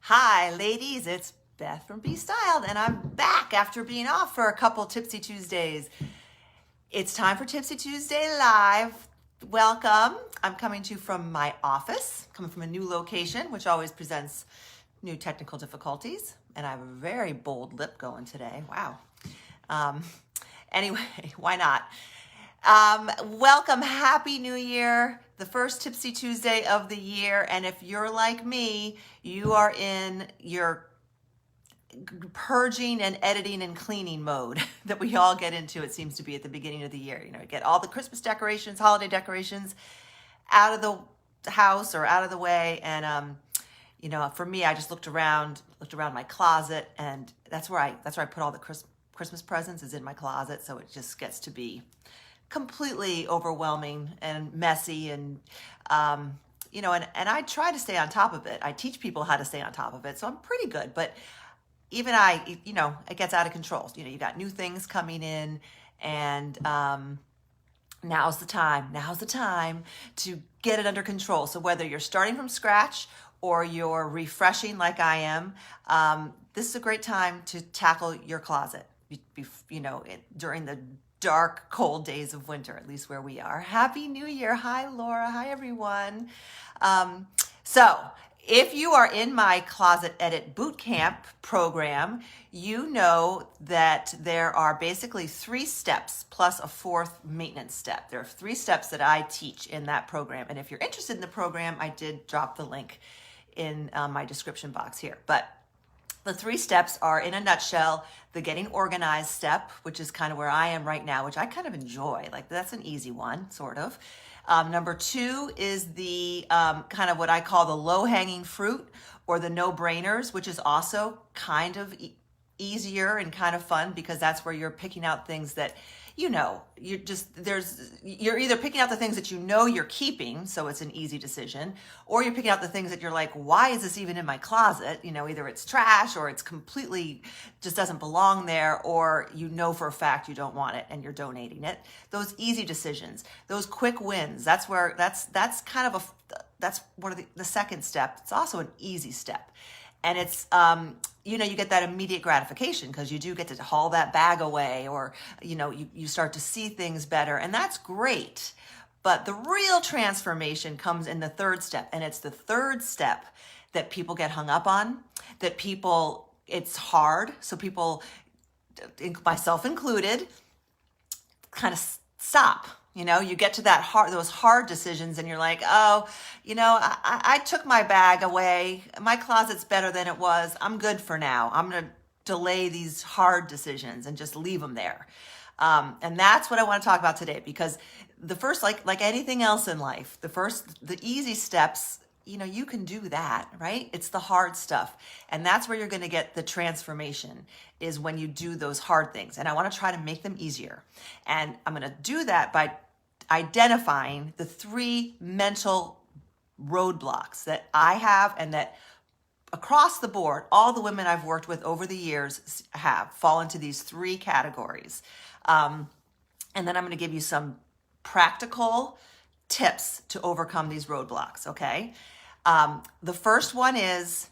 Hi, ladies, it's Beth from Be Styled, and I'm back after being off for a couple Tipsy Tuesdays. It's time for Tipsy Tuesday Live. Welcome. I'm coming to you from my office, coming from a new location, which always presents new technical difficulties. And I have a very bold lip going today. Wow. Anyway, why not? Welcome. Happy New Year. The first Tipsy Tuesday of the year. And if you're like me, you are in your purging and editing and cleaning mode that we all get into, it seems to be at the beginning of the year. You know, get all the Christmas decorations, holiday decorations out of the house or out of the way. And, for me, I just looked around my closet, and that's where I put all the Christmas presents, is in my closet. So it just gets to be completely overwhelming and messy, and and I try to stay on top of it. I teach people how to stay on top of it, so I'm pretty good. But even it gets out of control. You got new things coming in, and now's the time to get it under control. So whether you're starting from scratch or you're refreshing like I am, this is a great time to tackle your closet. During the dark, cold days of winter, at least where we are. Happy New Year. Hi, Laura. Hi, everyone. So if you are in my Closet Edit Bootcamp program, you know that there are basically 3 steps plus a 4th maintenance step. There are 3 steps that I teach in that program. And if you're interested in the program, I did drop the link in my description box here. But the 3 steps are, in a nutshell, the getting organized step, which is kind of where I am right now, which I kind of enjoy. Like, that's an easy one, sort of. Number 2 is the kind of what I call the low-hanging fruit, or the no-brainers, which is also kind of easier and kind of fun, because that's where you're picking out things that you're either picking out the things that you're keeping, so it's an easy decision, or you're picking out the things that you're like, why is this even in my closet? Either it's trash, or it's completely just doesn't belong there, or for a fact you don't want it and you're donating it. Those easy decisions, those quick wins, that's one of the second step. It's also an easy step. And it's, you get that immediate gratification, because you do get to haul that bag away, or, you start to see things better, and that's great. But the real transformation comes in the 3rd step. And it's the 3rd step that people get hung up on, it's hard. So people, myself included, kind of stop. You get to those hard decisions, and you're like, I took my bag away. My closet's better than it was. I'm good for now. I'm going to delay these hard decisions and just leave them there. And that's what I want to talk about today, because the first, like anything else in life, the easy steps, you can do that, right? It's the hard stuff. And that's where you're going to get the transformation, is when you do those hard things. And I want to try to make them easier. And I'm going to do that by identifying the 3 mental roadblocks that I have, and that across the board, all the women I've worked with over the years fall into these 3 categories. And then I'm going to give you some practical tips to overcome these roadblocks, okay? The first one is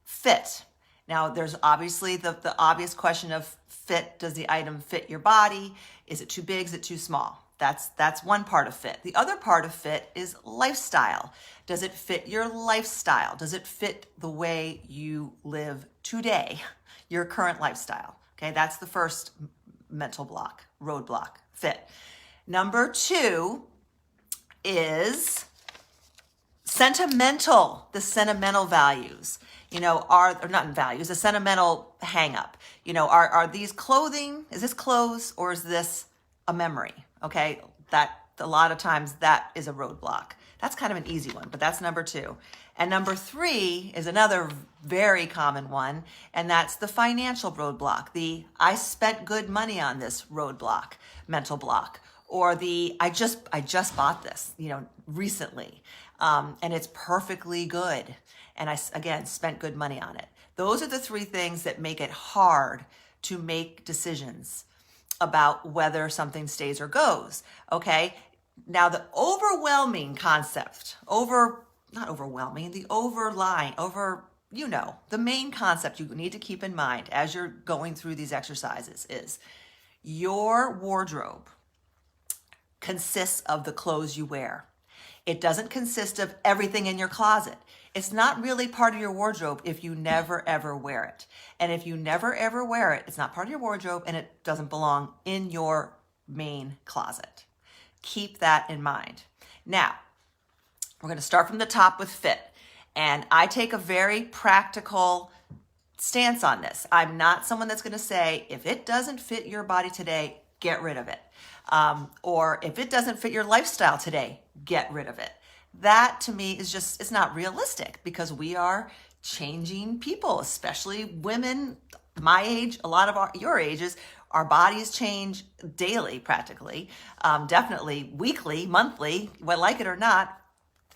fit. Now, there's obviously the obvious question of fit. Does the item fit your body? Is it too big? Is it too small? That's one part of fit. The other part of fit is lifestyle. Does it fit your lifestyle? Does it fit the way you live today, your current lifestyle? Okay, that's the first mental roadblock, fit. Number 2 is the sentimental values, or not in values, the sentimental hang up. Are these clothing? Is this clothes, or is this a memory? Okay, that a lot of times that is a roadblock. That's kind of an easy one, but that's number 2. And number 3 is another very common one, and that's the financial roadblock. The I spent good money on this roadblock, mental block, or the I just bought this, recently, and it's perfectly good, and I again spent good money on it. Those are the 3 things that make it hard to make decisions about whether something stays or goes. Okay. Now, the overwhelming concept, the the main concept you need to keep in mind as you're going through these exercises is your wardrobe consists of the clothes you wear. It doesn't consist of everything in your closet. It's not really part of your wardrobe if you never ever wear it. And if you never ever wear it, it's not part of your wardrobe and it doesn't belong in your main closet. Keep that in mind. Now, we're going to start from the top with fit. And I take a very practical stance on this. I'm not someone that's going to say, if it doesn't fit your body today, get rid of it. Or if it doesn't fit your lifestyle today, get rid of it. That to me is just, it's not realistic because we are changing people, especially women my age, a lot of your ages. Our bodies change daily, practically, definitely weekly, monthly, whether like it or not.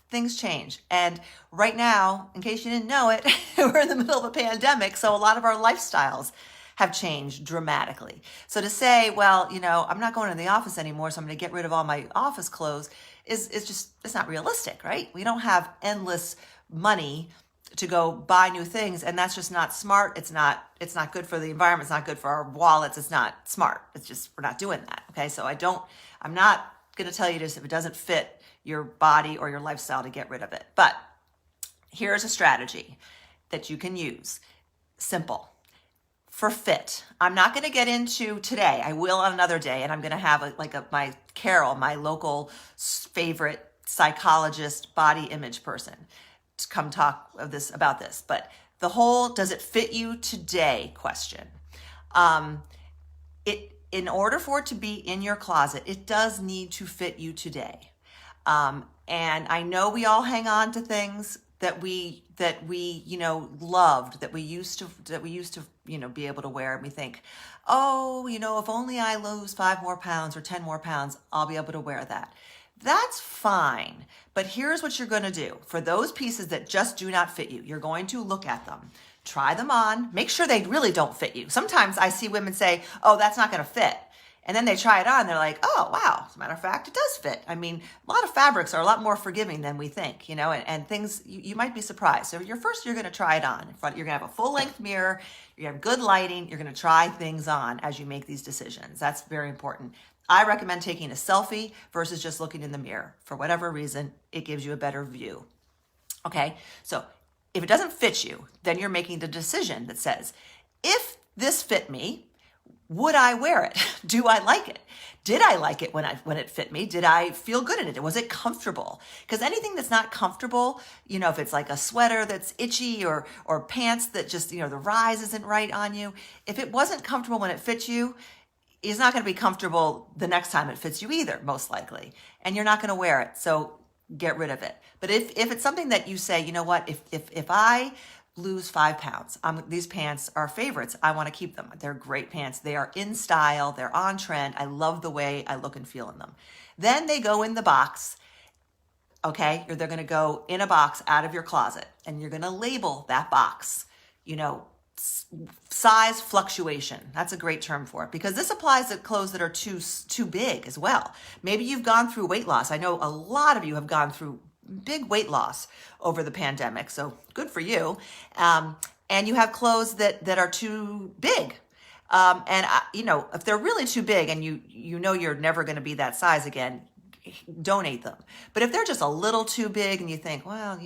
Things change. And right now, in case you didn't know it, we're in the middle of a pandemic. So a lot of our lifestyles have changed dramatically. So to say, well, I'm not going to the office anymore, so I'm going to get rid of all my office clothes is just, it's not realistic, right? We don't have endless money to go buy new things. And that's just not smart. It's not good for the environment. It's not good for our wallets. It's not smart. It's just, we're not doing that. Okay. So I'm not going to tell you this if it doesn't fit your body or your lifestyle to get rid of it. But here's a strategy that you can use. Simple. For fit, I'm not going to get into today. I will on another day, and I'm going to have my Carol, my local favorite psychologist, body image person, to come talk about this. But the whole "does it fit you today" question. In order for it to be in your closet, it does need to fit you today. And I know we all hang on to things that we loved, that we used to be able to wear, and we think, oh, if only I lose 5 more pounds or 10 more pounds, I'll be able to wear that. That's fine. But here's what you're going to do. For those pieces that just do not fit you, you're going to look at them, try them on, make sure they really don't fit you. Sometimes I see women say, oh, that's not going to fit. And then they try it on. They're like, oh, wow. As a matter of fact, it does fit. I mean, a lot of fabrics are a lot more forgiving than we think, and things, you might be surprised. So you're going to try it on. You're going to have a full length mirror. You have good lighting. You're going to try things on as you make these decisions. That's very important. I recommend taking a selfie versus just looking in the mirror. For whatever reason, it gives you a better view. Okay. So if it doesn't fit you, then you're making the decision that says, if this fit me, would I wear it? Do I like it? Did I like it when it fit me? Did I feel good in it? Was it comfortable? Because anything that's not comfortable, if it's like a sweater that's itchy or pants that just, the rise isn't right on you. If it wasn't comfortable when it fits you, it's not going to be comfortable the next time it fits you either, most likely. And you're not going to wear it. So get rid of it. But if it's something that you say, if I lose 5 pounds, these pants are favorites. I want to keep them. They're great pants. They are in style. They're on trend. I love the way I look and feel in them. Then they go in the box. Okay. Or they're going to go in a box out of your closet, and you're going to label that box, size fluctuation. That's a great term for it, because this applies to clothes that are too big as well. Maybe you've gone through weight loss. I know a lot of you have gone through big weight loss over the pandemic. So good for you. And you have clothes that are too big. If they're really too big and you're never going to be that size again, donate them. But if they're just a little too big and you think, well,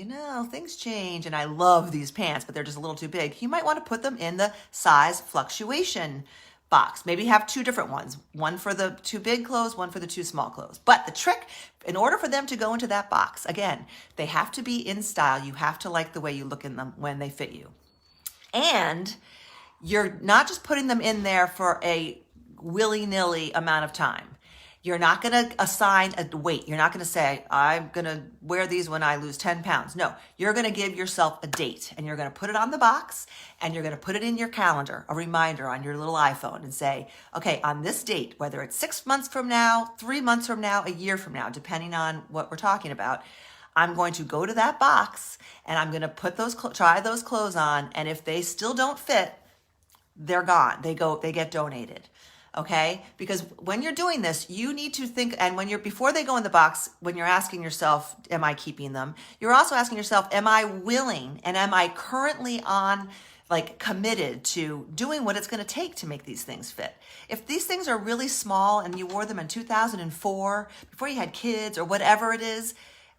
things change and I love these pants, but they're just a little too big, you might want to put them in the size fluctuation box. Maybe have 2 different ones, one for the too big clothes, one for the too small clothes. But the trick, in order for them to go into that box, again, they have to be in style. You have to like the way you look in them when they fit you. And you're not just putting them in there for a willy-nilly amount of time. You're not going to assign a weight. You're not going to say, I'm going to wear these when I lose 10 pounds. No, you're going to give yourself a date, and you're going to put it on the box, and you're going to put it in your calendar, a reminder on your little iPhone, and say, okay, on this date, whether it's 6 months from now, 3 months from now, a year from now, depending on what we're talking about, I'm going to go to that box and I'm going to try those clothes on. And if they still don't fit, they're gone. They get donated. Okay? Because when you're doing this, you need to think, and before they go in the box, when you're asking yourself, am I keeping them? You're also asking yourself, am I willing and am I currently committed to doing what it's going to take to make these things fit? If these things are really small and you wore them in 2004, before you had kids or whatever it is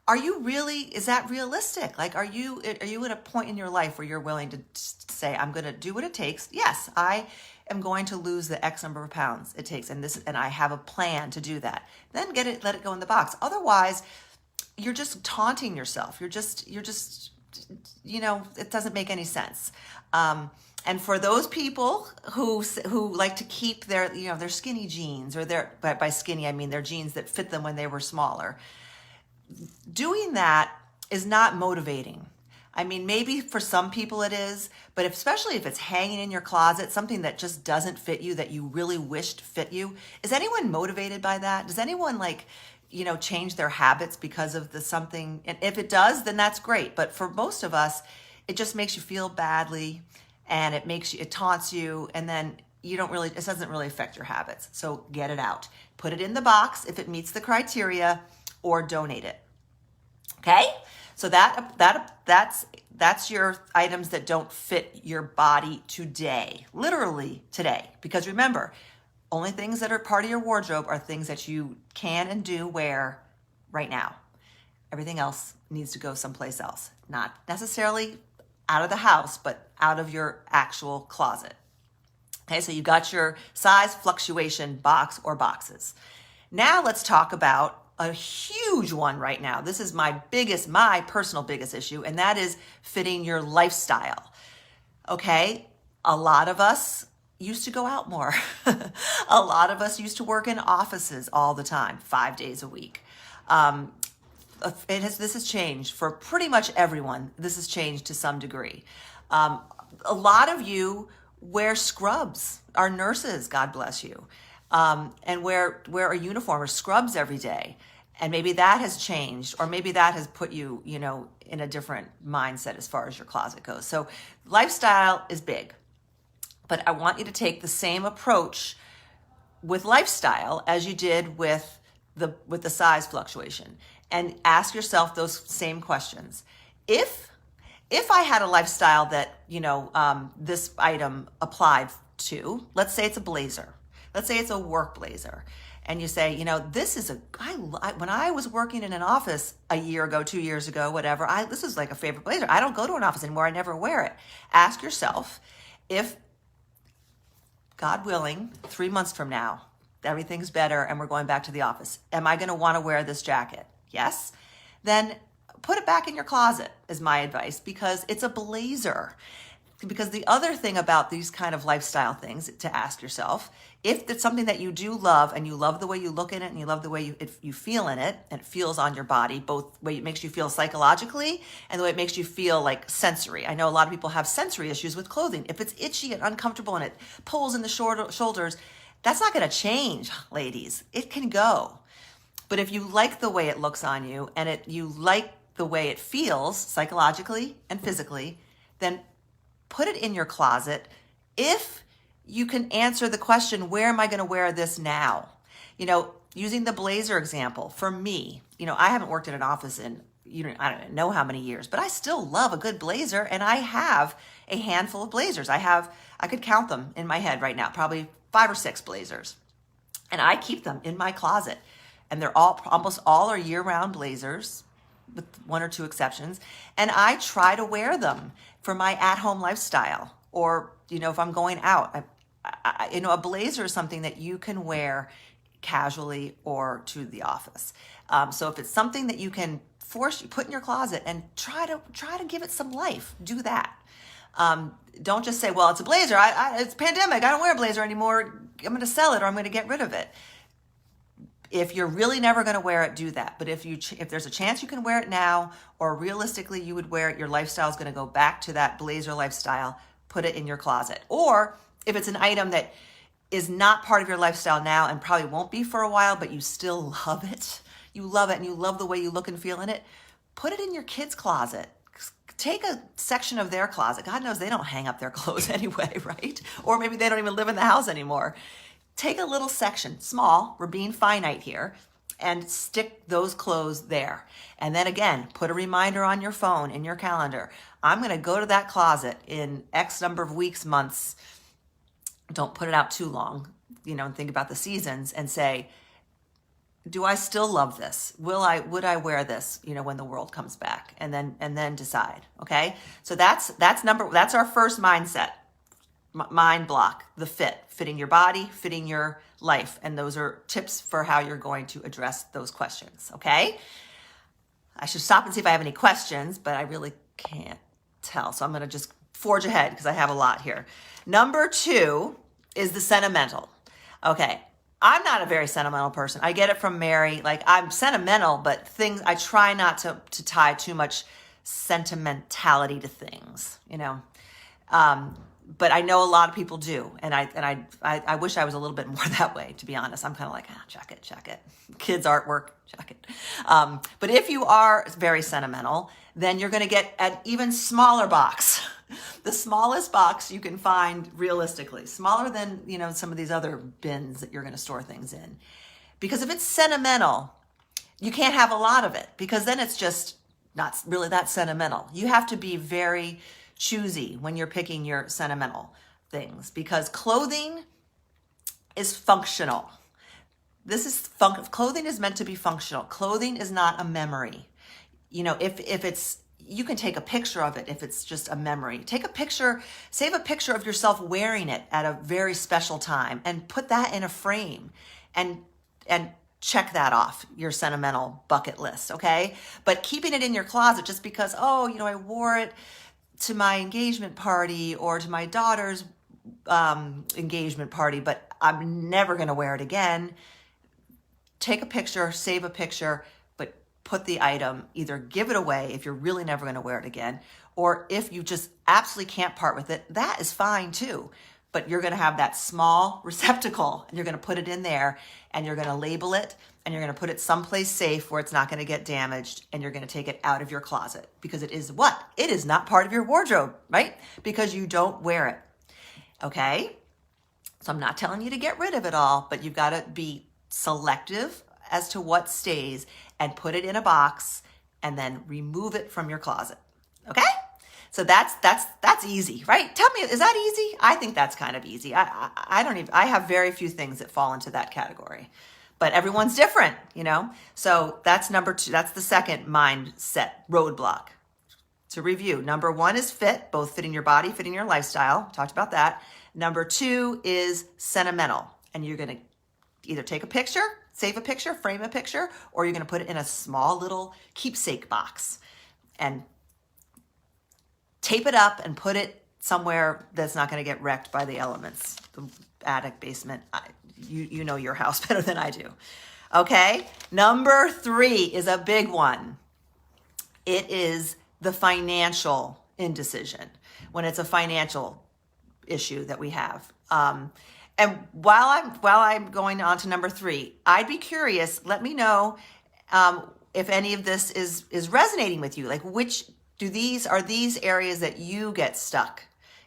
that realistic? Like, are you at a point in your life where you're willing to say, I'm going to do what it takes? Yes, I am going to lose the X number of pounds it takes, and I have a plan to do that. Then let it go in the box. Otherwise, you're just taunting yourself. You're just, it doesn't make any sense. And for those people who like to keep their skinny jeans, or by skinny, I mean their jeans that fit them when they were smaller, doing that is not motivating. I mean, maybe for some people it is, but especially if it's hanging in your closet, something that just doesn't fit you, that you really wished fit you. Is anyone motivated by that? Does anyone change their habits because of something? And if it does, then that's great. But for most of us, it just makes you feel badly, and it taunts you, and then it doesn't really affect your habits. So get it out. Put it in the box if it meets the criteria, or donate it. Okay? So that's your items that don't fit your body today, literally today. Because remember, only things that are part of your wardrobe are things that you can and do wear right now. Everything else needs to go someplace else. Not necessarily out of the house, but out of your actual closet. Okay, so you got your size fluctuation box or boxes. Now let's talk about a huge one right now. This is my personal biggest issue, and that is fitting your lifestyle. Okay, a lot of us used to go out more. A lot of us used to work in offices all the time, 5 days a week. This has changed for pretty much everyone. This has changed to some degree. A lot of you wear scrubs, are nurses, God bless you, and wear a uniform or scrubs every day. And maybe that has changed, or maybe that has put you, in a different mindset as far as your closet goes. So lifestyle is big, but I want you to take the same approach with lifestyle as you did with the size fluctuation, and ask yourself those same questions. If I had a lifestyle that, this item applied to, let's say it's a blazer, let's say it's a work blazer, and you say, when I was working in an office a year ago, 2 years ago, whatever, this is like a favorite blazer. I don't go to an office anymore. I never wear it. Ask yourself, if, God willing, 3 months from now, everything's better and we're going back to the office, am I going to want to wear this jacket? Yes. Then put it back in your closet is my advice, because it's a blazer. Because the other thing about these kind of lifestyle things to ask yourself, if it's something that you do love, and you love the way you look in it, and you love the way you feel in it, and it feels on your body, both the way it makes you feel psychologically and the way it makes you feel like sensory. I know a lot of people have sensory issues with clothing. If it's itchy and uncomfortable and it pulls in the shoulders, that's not going to change, ladies. It can go. But if you like the way it looks on you, and you like the way it feels psychologically and physically, then put it in your closet. If you can answer the question, where am I going to wear this now? Using the blazer example, for me, I haven't worked in an office in, I don't know how many years, but I still love a good blazer, and I have a handful of blazers. I could count them in my head right now, probably 5 or 6 blazers. And I keep them in my closet. And they're almost all are year-round blazers, with 1 or 2 exceptions. And I try to wear them for my at-home lifestyle, or, if I'm going out. A blazer is something that you can wear casually or to the office. So if it's something that you can put in your closet and try to give it some life, do that. Don't just say, well, it's a blazer. It's pandemic. I don't wear a blazer anymore. I'm going to sell it, or I'm going to get rid of it. If you're really never going to wear it, do that. But if there's a chance you can wear it now, or realistically you would wear it, your lifestyle is going to go back to that blazer lifestyle, put it in your closet. Or if it's an item that is not part of your lifestyle now and probably won't be for a while, but you still love it, and you love the way you look and feel in it, put it in your kids' closet. Take a section of their closet. God knows they don't hang up their clothes anyway, right? Or maybe they don't even live in the house anymore. take a little section, small, we're being finite here, and stick those clothes there. And then again, put a reminder on your phone, in your calendar. I'm going to go to that closet in X number of weeks, months. Don't put it out too long, and think about the seasons and say, do I still love this? Would I wear this, when the world comes back? And then decide. Okay. So that's our first mindset, mind block, the fitting your body, fitting your life. And those are tips for how you're going to address those questions. Okay. I should stop and see if I have any questions, but I really can't tell. So I'm going to just forge ahead because I have a lot here. Number 2 is the sentimental. Okay. I'm not a very sentimental person. I get it from Mary. Like, I'm sentimental, but I try not to tie too much sentimentality to things, but I know a lot of people do. And I wish I was a little bit more that way, to be honest. I'm kind of like, check it. Kids' artwork, check it. But if you are very sentimental, then you're going to get an even smaller box. The smallest box you can find realistically, smaller than, some of these other bins that you're going to store things in. Because if it's sentimental, you can't have a lot of it, because then it's just not really that sentimental. You have to be very choosy when you're picking your sentimental things, because clothing is functional. Clothing is meant to be functional. Clothing is not a memory. If it's, you can take a picture of it if it's just a memory. Take a picture, save a picture of yourself wearing it at a very special time and put that in a frame and check that off your sentimental bucket list, okay? But keeping it in your closet just because, I wore it to my engagement party or to my daughter's engagement party, but I'm never going to wear it again. Take a picture, save a picture, but put the item, either give it away if you're really never going to wear it again, or if you just absolutely can't part with it, that is fine too. But you're going to have that small receptacle and you're going to put it in there and you're going to label it and you're going to put it someplace safe where it's not going to get damaged, and you're going to take it out of your closet because it is what? It is not part of your wardrobe, right? Because you don't wear it. Okay? So I'm not telling you to get rid of it all, but you've got to be selective as to what stays and put it in a box and then remove it from your closet. Okay? So that's easy, right? Tell me, is that easy? I think that's kind of easy. I have very few things that fall into that category, but everyone's different, So that's number 2. That's the second mindset roadblock. To review, number 1 is fit, both fitting your body, fitting your lifestyle. Talked about that. Number 2 is sentimental, and you're going to either take a picture, save a picture, frame a picture, or you're going to put it in a small little keepsake box and tape it up and put it somewhere that's not going to get wrecked by the elements. The attic, basement, you know your house better than I do. Okay, number 3 is a big one. It is the financial indecision, when it's a financial issue that we have. And while I'm going on to number 3, I'd be curious. Let me know if any of this is resonating with you. Like, which are these areas that you get stuck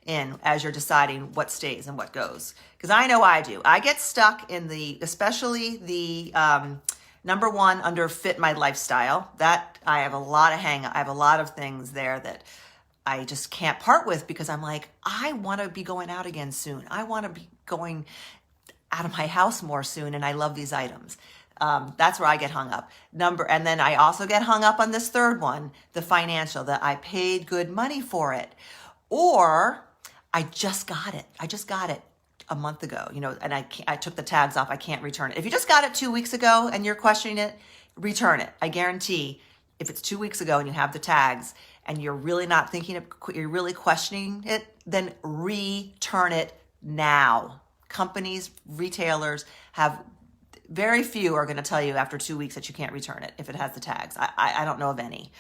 in as you're deciding what stays and what goes? Because I know I do. I get stuck in especially the number 1 under fit my lifestyle. That I have a lot of things there that I just can't part with, because I'm like, I want to be going out again soon. I want to be going out of my house more soon, and I love these items. That's where I get hung up. And then I also get hung up on this third one, the financial, that I paid good money for it, or I just got it a month ago, and I took the tags off. I can't return it. If you just got it 2 weeks ago and you're questioning it, return it. I guarantee if it's 2 weeks ago and you have the tags and you're really not you're really questioning it, then return it now. Companies, retailers very few are going to tell you after 2 weeks that you can't return it if it has the tags. I don't know of any.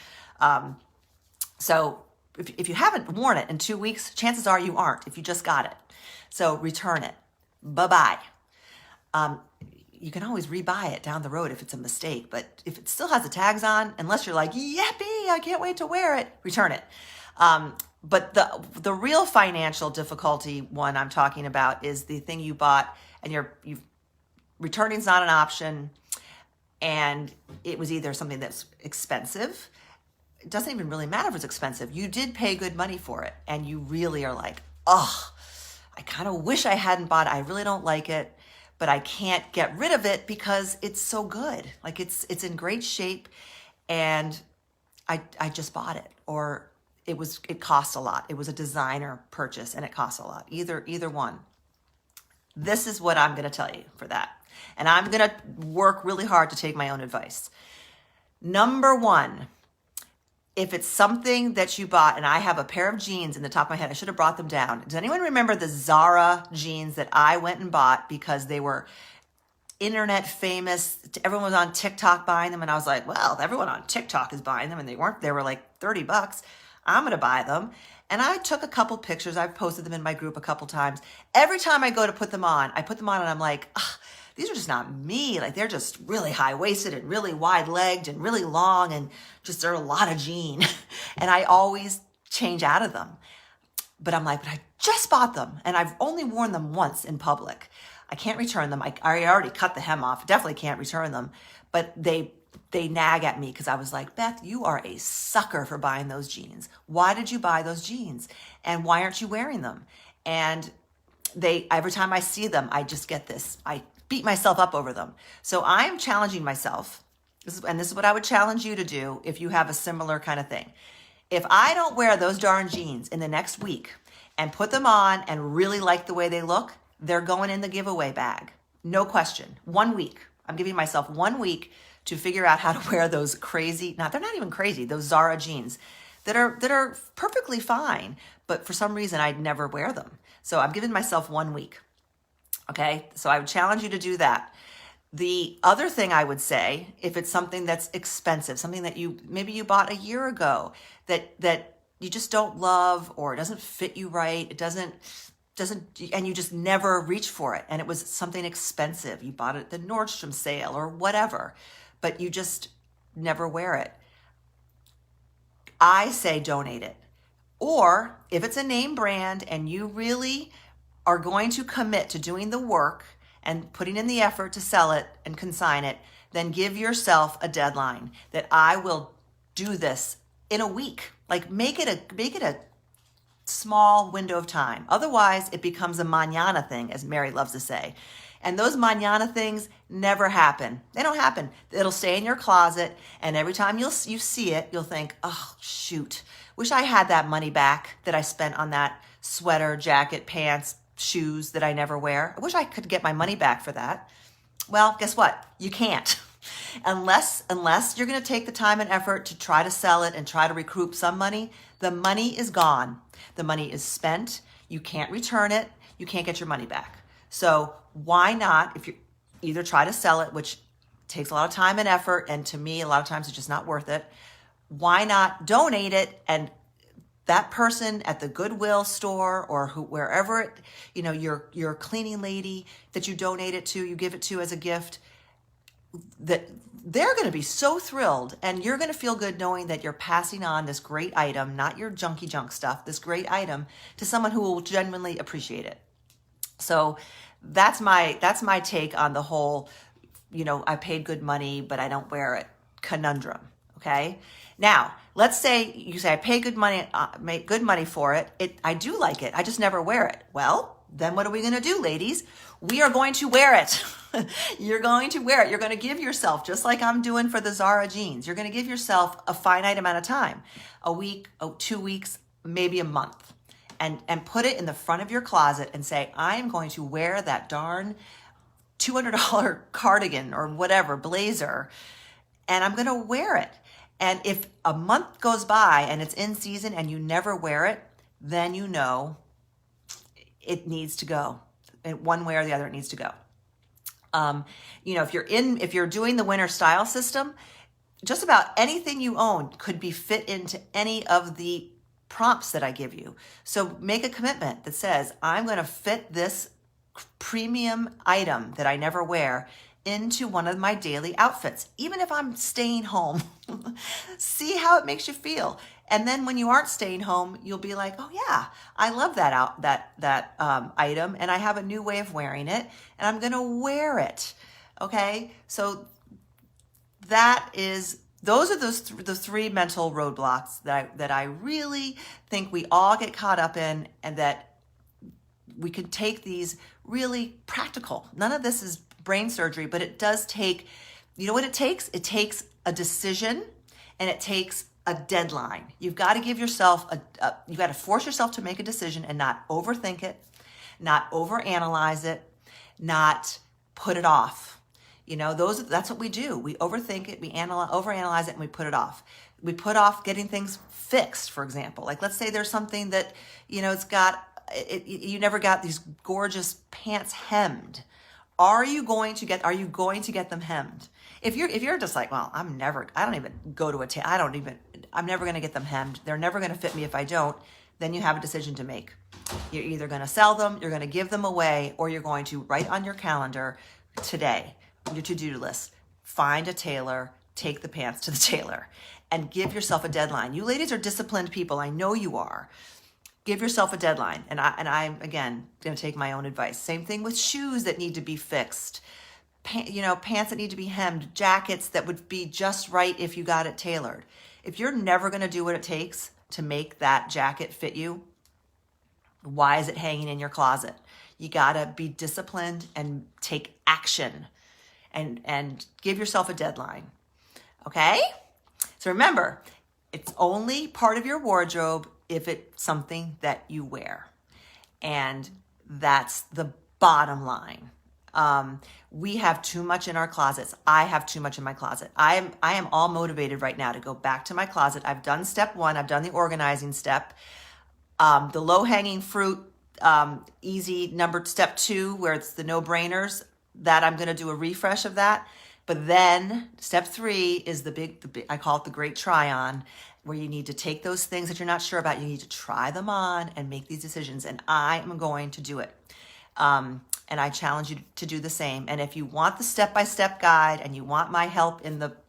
So if you haven't worn it in 2 weeks, chances are you aren't if you just got it. So return it. Bye-bye. You can always rebuy it down the road if it's a mistake, but if it still has the tags on, unless you're like, yippee, I can't wait to wear it, return it. But the real financial difficulty one I'm talking about is the thing you bought and returning's not an option, and it was either something that's expensive. It doesn't even really matter if it's expensive. You did pay good money for it, and you really are like, oh, I kind of wish I hadn't bought it. I really don't like it, but I can't get rid of it because it's so good. Like it's in great shape, and I just bought it. Or it cost a lot. It was a designer purchase and it cost a lot. Either one. This is what I'm going to tell you for that. And I'm going to work really hard to take my own advice. Number one, if it's something that you bought, and I have a pair of jeans in the top of my head, I should have brought them down. Does anyone remember the Zara jeans that I went and bought because they were internet famous? Everyone was on TikTok buying them, and I was like, well, everyone on TikTok is buying them, and they weren't. They were like $30. I'm going to buy them. And I took a couple pictures. I've posted them in my group a couple times. Every time I go to put them on, I put them on and I'm like, these are just not me. Like they're just really high-waisted and really wide-legged and really long, and just they're a lot of jean. And I always change out of them. But I'm like, but I just bought them and I've only worn them once in public. I can't return them. I already cut the hem off. Definitely can't return them. But they nag at me because I was like, Beth, you are a sucker for buying those jeans. Why did you buy those jeans? And why aren't you wearing them? And every time I see them, I just get this. I beat myself up over them. So I'm challenging myself. This is what I would challenge you to do if you have a similar kind of thing. If I don't wear those darn jeans in the next week and put them on and really like the way they look, they're going in the giveaway bag. No question. 1 week. I'm giving myself 1 week to figure out how to wear those crazy, they're not even crazy, those Zara jeans that are perfectly fine, but for some reason I'd never wear them. So I'm giving myself 1 week. Okay, so I would challenge you to do that. The other thing I would say, if it's something that's expensive, something that maybe you bought a year ago that you just don't love, or it doesn't fit you right, it doesn't, and you just never reach for it, and it was something expensive. You bought it at the Nordstrom sale or whatever, but you just never wear it. I say donate it. Or if it's a name brand and you really are going to commit to doing the work and putting in the effort to sell it and consign it, then give yourself a deadline that I will do this in a week. Like make it a small window of time. Otherwise, it becomes a mañana thing, as Mary loves to say. And those mañana things never happen. They don't happen. It'll stay in your closet, and every time you see it, you'll think, oh, shoot, wish I had that money back that I spent on that sweater, jacket, pants, shoes that I never wear. I wish I could get my money back for that. Well, guess what? You can't. Unless you're going to take the time and effort to try to sell it and try to recoup some money, the money is gone. The money is spent. You can't return it. You can't get your money back. So why not, if you either try to sell it, which takes a lot of time and effort, and to me, a lot of times it's just not worth it. Why not donate it, and that person at the Goodwill store or wherever it, your cleaning lady that you donate it to, you give it to as a gift, that they're going to be so thrilled, and you're going to feel good knowing that you're passing on this great item, not your junky junk stuff, this great item, to someone who will genuinely appreciate it. So that's my take on the whole, I paid good money, but I don't wear it conundrum. Okay. Now, let's say you say I pay good money, make good money for it. I do like it. I just never wear it. Well, then what are we going to do, ladies? We are going to wear it. You're going to wear it. You're going to give yourself, just like I'm doing for the Zara jeans, you're going to give yourself a finite amount of time, a week, 2 weeks, maybe a month, and put it in the front of your closet and say, I am going to wear that darn $200 cardigan or whatever, blazer, and I'm going to wear it. And if a month goes by and it's in season and you never wear it, then you know it needs to go. In one way or the other, it needs to go. If you're doing the winter style system, just about anything you own could be fit into any of the prompts that I give you. So make a commitment that says, I'm going to fit this premium item that I never wear into one of my daily outfits, even if I'm staying home. See how it makes you feel. And then when you aren't staying home, you'll be like, oh yeah, I love that item, and I have a new way of wearing it, and I'm gonna wear it. Okay, so those are the three mental roadblocks that I really think we all get caught up in, and that we could take these really practical. None of this is brain surgery, but it does take, you know what it takes? It takes a decision, and it takes a deadline. You've got to give yourself you've got to force yourself to make a decision and not overthink it, not overanalyze it, not put it off. You know, that's what we do. We overthink it, we overanalyze it, and we put it off. We put off getting things fixed, for example. Like, let's say there's something that, you know, you never got these gorgeous pants hemmed. Are you going to get them hemmed? If you're just like, well, I'm never going to get them hemmed. They're never going to fit me if I don't. Then you have a decision to make. You're either going to sell them, you're going to give them away, or you're going to write on your calendar today, your to-do list, find a tailor, take the pants to the tailor, and give yourself a deadline. You ladies are disciplined people. I know you are. Give yourself a deadline. And I'm again, going to take my own advice. Same thing with shoes that need to be fixed. Pants that need to be hemmed, jackets that would be just right if you got it tailored. If you're never going to do what it takes to make that jacket fit you, why is it hanging in your closet? You got to be disciplined and take action and give yourself a deadline. Okay? So remember, it's only part of your wardrobe if it's something that you wear. And that's the bottom line. We have too much in our closets. I have too much in my closet. I am all motivated right now to go back to my closet. I've done step 1. I've done the organizing step. The low-hanging fruit, easy numbered step 2, where it's the no-brainers, that I'm going to do a refresh of that. But then step 3 is the big, I call it the great try-on, where you need to take those things that you're not sure about. You need to try them on and make these decisions. And I am going to do it. And I challenge you to do the same. And if you want the step-by-step guide and you want my help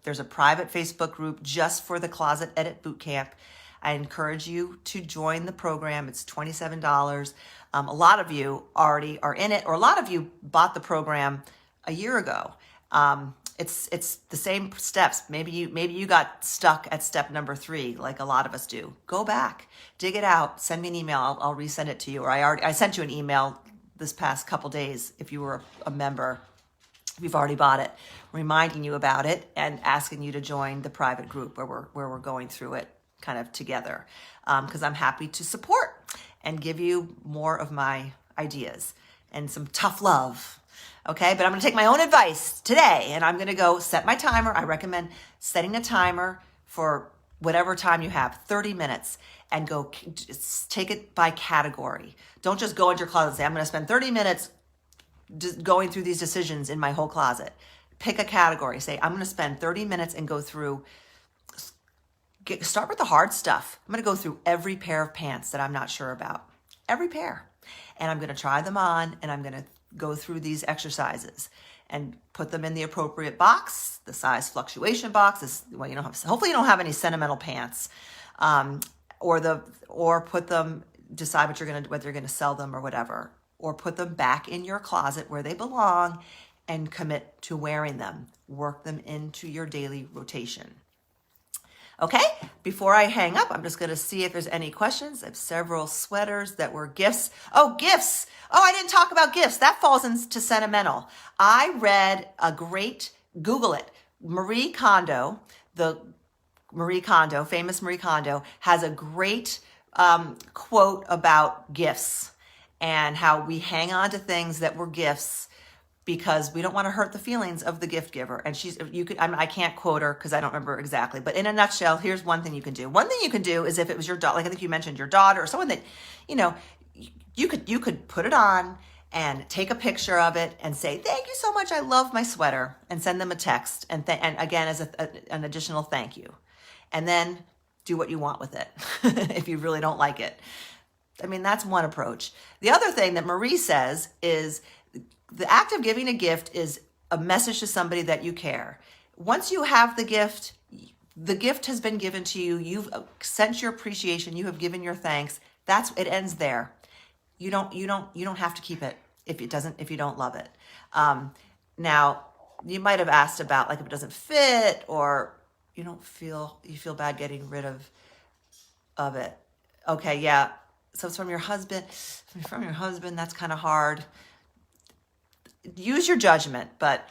there's a private Facebook group just for the Closet Edit Bootcamp. I encourage you to join the program. It's $27. A lot of you already are in it, or a lot of you bought the program a year ago. It's the same steps. Maybe you got stuck at step number 3, like a lot of us do. Go back, dig it out, send me an email. I'll resend it to you. Or I sent you an email this past couple days if you were a member. If you've already bought it, reminding you about it and asking you to join the private group where we're going through it kind of together, because I'm happy to support and give you more of my ideas and some tough love. Okay, but I'm going to take my own advice today, and I'm going to go set my timer. I recommend setting a timer for whatever time you have, 30 minutes, and go just take it by category. Don't just go into your closet and say, I'm going to spend 30 minutes just going through these decisions in my whole closet. Pick a category. Say, I'm going to spend 30 minutes and go through, start with the hard stuff. I'm going to go through every pair of pants that I'm not sure about. Every pair. And I'm going to try them on, and I'm going to go through these exercises and put them in the appropriate box, the size fluctuation box. Hopefully you don't have any sentimental pants, or put them, decide whether you're going to sell them or whatever, or put them back in your closet where they belong and commit to wearing them. Work them into your daily rotation. Okay, before I hang up, I'm just going to see if there's any questions. I have several sweaters that were gifts. Oh, gifts. Oh, I didn't talk about gifts. That falls into sentimental. I read Google it. Marie Kondo, famous Marie Kondo, has a great quote about gifts and how we hang on to things that were gifts because we don't want to hurt the feelings of the gift giver. And I can't quote her because I don't remember exactly, but in a nutshell, here's one thing you can do. One thing you can do is if it was your daughter, like I think you mentioned your daughter or someone that, you could put it on and take a picture of it and say, thank you so much, I love my sweater, and send them a text and again as an additional thank you. And then do what you want with it if you really don't like it. I mean, that's one approach. The other thing that Marie says is the act of giving a gift is a message to somebody that you care. Once you have the gift has been given to you. You've sent your appreciation. You have given your thanks. It ends there. You don't have to keep it if you don't love it. Now you might have asked about like if it doesn't fit or you feel bad getting rid of it. Okay. Yeah. So it's from your husband. That's kind of hard. Use your judgment, but,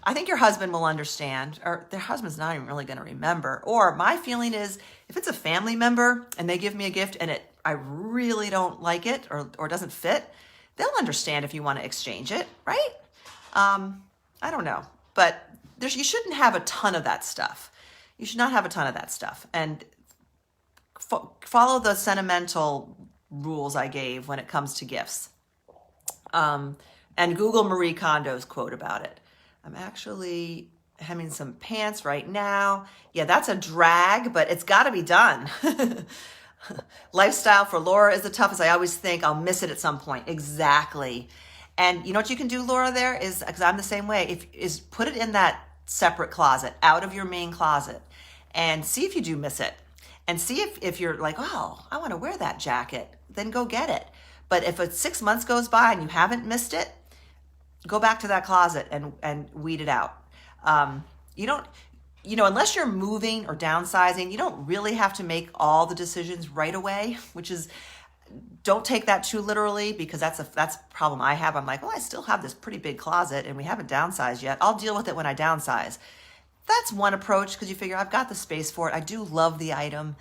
I think your husband will understand, or their husband's not even really going to remember. Or my feeling is if it's a family member and they give me a gift and I really don't like it or doesn't fit, they'll understand if you want to exchange it, right? I don't know, but you shouldn't have a ton of that stuff. You should not have a ton of that stuff. And follow the sentimental rules I gave when it comes to gifts. And Google Marie Kondo's quote about it. I'm actually hemming some pants right now. Yeah, that's a drag, but it's got to be done. Lifestyle for Laura is the toughest. I always think I'll miss it at some point. Exactly. And you know what you can do, Laura, there is, because I'm the same way, is put it in that separate closet, out of your main closet, and see if you do miss it. And see if you're like, oh, I want to wear that jacket, then go get it. But if it's 6 months goes by and you haven't missed it, go back to that closet and weed it out. Unless you're moving or downsizing, you don't really have to make all the decisions right away, don't take that too literally, because that's a problem I have. I'm like, well, I still have this pretty big closet and we haven't downsized yet. I'll deal with it when I downsize. That's one approach, because you figure I've got the space for it. I do love the item,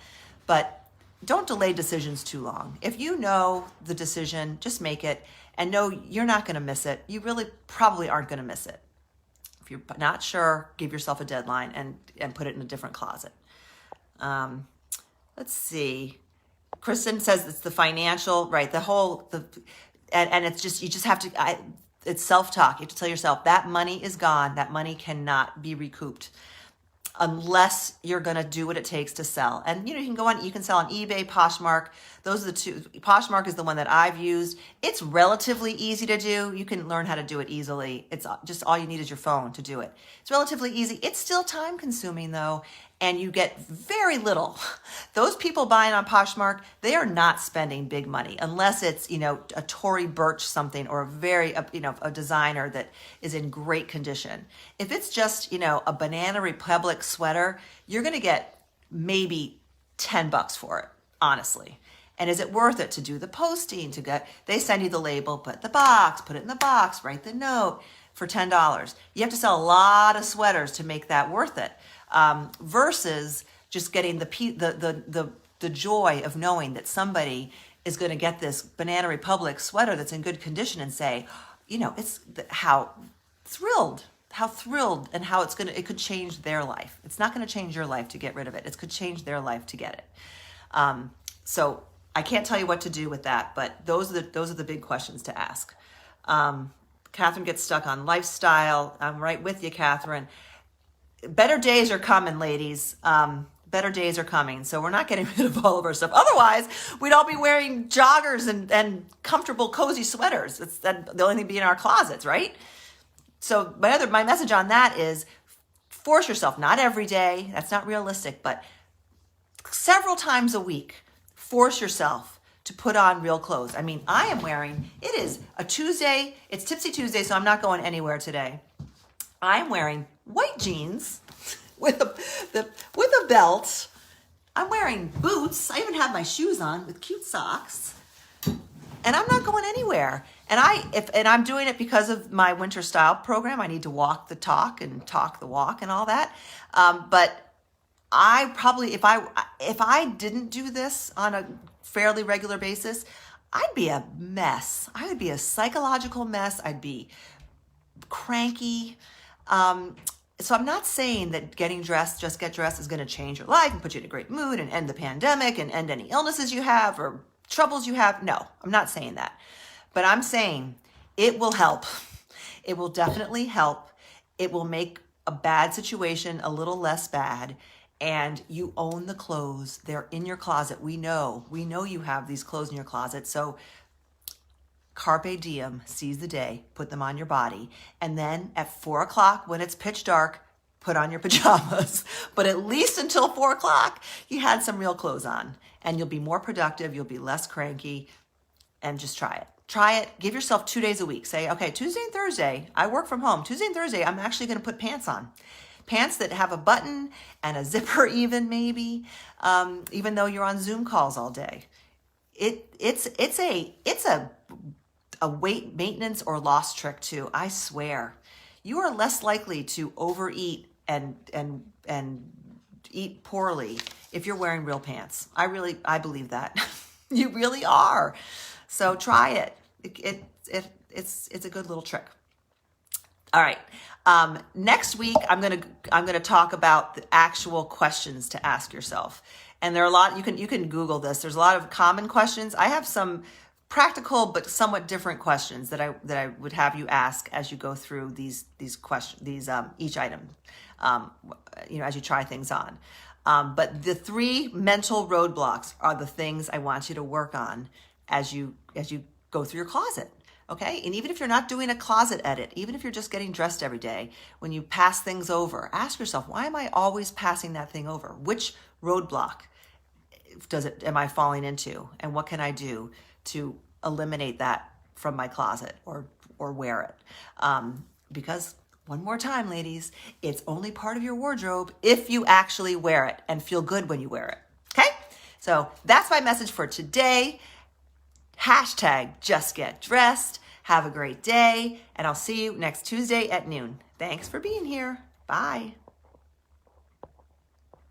but don't delay decisions too long. If you know the decision, just make it and know you're not going to miss it. You really probably aren't going to miss it. If you're not sure, give yourself a deadline and put it in a different closet. Let's see. Kristen says it's the financial, right? And it's just, you just have to, it's self-talk. You have to tell yourself that money is gone. That money cannot be recouped unless you're going to do what it takes to sell. And you can sell on eBay, Poshmark. Those are the two. Poshmark is the one that I've used. It's relatively easy to do. You can learn how to do it easily. It's just all you need is your phone to do it. It's relatively easy. It's still time consuming though. And you get very little. Those people buying on Poshmark, they are not spending big money unless it's, a Tory Burch something or a designer that is in great condition. If it's just, a Banana Republic sweater, you're going to get maybe $10 for it, honestly. And is it worth it to do the posting they send you the label, put it in the box, write the note for $10. You have to sell a lot of sweaters to make that worth it. Versus just getting the joy of knowing that somebody is going to get this Banana Republic sweater that's in good condition and say, it's how thrilled and how it could change their life. It's not going to change your life to get rid of it. It could change their life to get it. So I can't tell you what to do with that, but those are the big questions to ask. Catherine gets stuck on lifestyle. I'm right with you, Catherine. Better days are coming, ladies. Better days are coming. So we're not getting rid of all of our stuff. Otherwise, we'd all be wearing joggers and comfortable, cozy sweaters. The only thing be in our closets, right? So my message on that is force yourself, not every day. That's not realistic, but several times a week, force yourself to put on real clothes. I mean, it is a Tuesday. It's Tipsy Tuesday, so I'm not going anywhere today. I'm wearing white jeans with a belt. I'm wearing boots. I even have my shoes on with cute socks. And I'm not going anywhere. And I'm doing it because of my winter style program. I need to walk the talk and talk the walk and all that. But I probably, if I didn't do this on a fairly regular basis, I'd be a mess. I would be a psychological mess. I'd be cranky. So I'm not saying that getting dressed, just get dressed, is going to change your life and put you in a great mood and end the pandemic and end any illnesses you have or troubles you have. No, I'm not saying that. But I'm saying it will help. It will definitely help. It will make a bad situation a little less bad. And you own the clothes. They're in your closet. We know you have these clothes in your closet. So carpe diem, seize the day, put them on your body. And then at 4 o'clock, when it's pitch dark, put on your pajamas. But at least until 4 o'clock, you had some real clothes on, and you'll be more productive. You'll be less cranky, and just try it. Try it. Give yourself 2 days a week. Say, okay, Tuesday and Thursday, I work from home. Tuesday and Thursday, I'm actually going to put pants on. Pants that have a button and a zipper even maybe, even though you're on Zoom calls all day. It's a weight maintenance or loss trick too. I swear, you are less likely to overeat and eat poorly if you're wearing real pants. I believe that. You really are. So try it. It's a good little trick. All right. Next week, I'm gonna talk about the actual questions to ask yourself. And there are a lot, you can Google this. There's a lot of common questions. I have some practical but somewhat different questions that I would have you ask as you go through these questions, each item, as you try things on. But the 3 mental roadblocks are the things I want you to work on as you go through your closet. Okay. And even if you're not doing a closet edit, even if you're just getting dressed every day, when you pass things over, ask yourself, why am I always passing that thing over? Which roadblock am I falling into? And what can I do to eliminate that from my closet or wear it? Because one more time, ladies, it's only part of your wardrobe if you actually wear it and feel good when you wear it. Okay. So that's my message for today. #JustGetDressed. Have a great day, and I'll see you next Tuesday at noon. Thanks for being here. Bye.